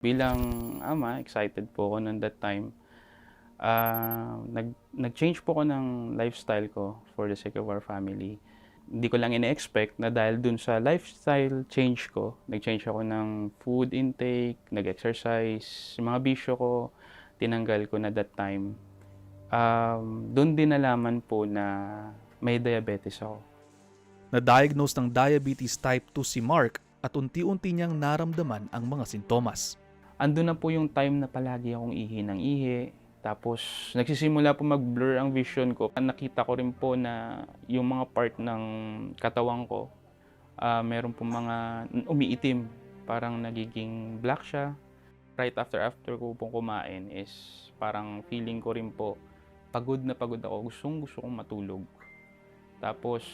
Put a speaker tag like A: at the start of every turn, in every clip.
A: Bilang ama, excited po ako no'n that time. Nag-change po ako ng lifestyle ko for the sake of our family. Hindi ko lang ine-expect na dahil dun sa lifestyle change ko, nag-change ako ng food intake, nag-exercise, yung mga bisyo ko, tinanggal ko na that time. Dun din nalaman po na may diabetes ako.
B: Na-diagnose ng diabetes type 2 si Mark at unti-unti niyang naramdaman ang mga sintomas.
A: Andun na po yung time na palagi akong ihi ng ihi. Tapos nagsisimula po mag-blur ang vision ko. Nakita ko rin po na yung mga part ng katawan ko, meron po mga umiitim. Parang nagiging black siya. Right after ko pong kumain is parang feeling ko rin po pagod na pagod ako. Gusto kong matulog. Tapos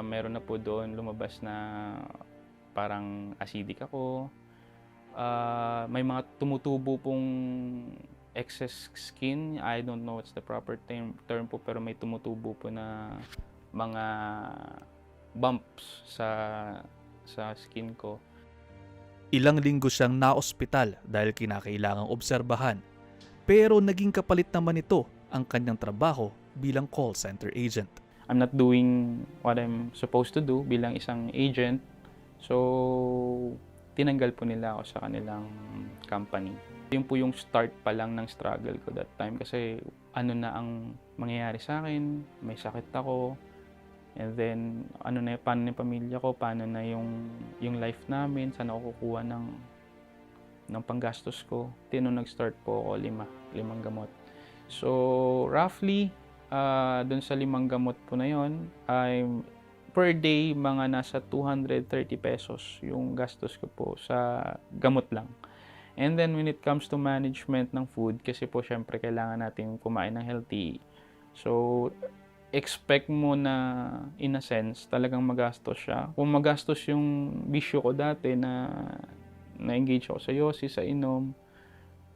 A: meron na po doon lumabas na parang acidic ako. May mga tumutubo pong excess skin. I don't know what's the proper term po, pero may tumutubo po na mga bumps sa skin ko.
B: Ilang linggo siyang naospital dahil kinakailangang obserbahan. Pero naging kapalit naman ito ang kanyang trabaho bilang call center agent.
A: I'm not doing what I'm supposed to do bilang isang agent. So, tinanggal po nila ako sa kanilang company. Yun po yung start pa lang ng struggle ko that time kasi ano na ang mangyayari sa akin, may sakit ako, and then paano na yung pamilya ko, paano na yung life namin, saan ako kukuha ng panggastos ko. Nung nag-start po ako, limang gamot. So roughly, dun sa 5 gamot po na yon, per day, mga nasa 230 pesos yung gastos ko po sa gamot lang. And then when it comes to management ng food, kasi po syempre kailangan natin kumain ng healthy. So expect mo na in a sense talagang magastos siya. Kung magastos yung bisyo ko dati na na-engage ako sa yosi, sa inom,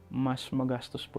A: mas magastos po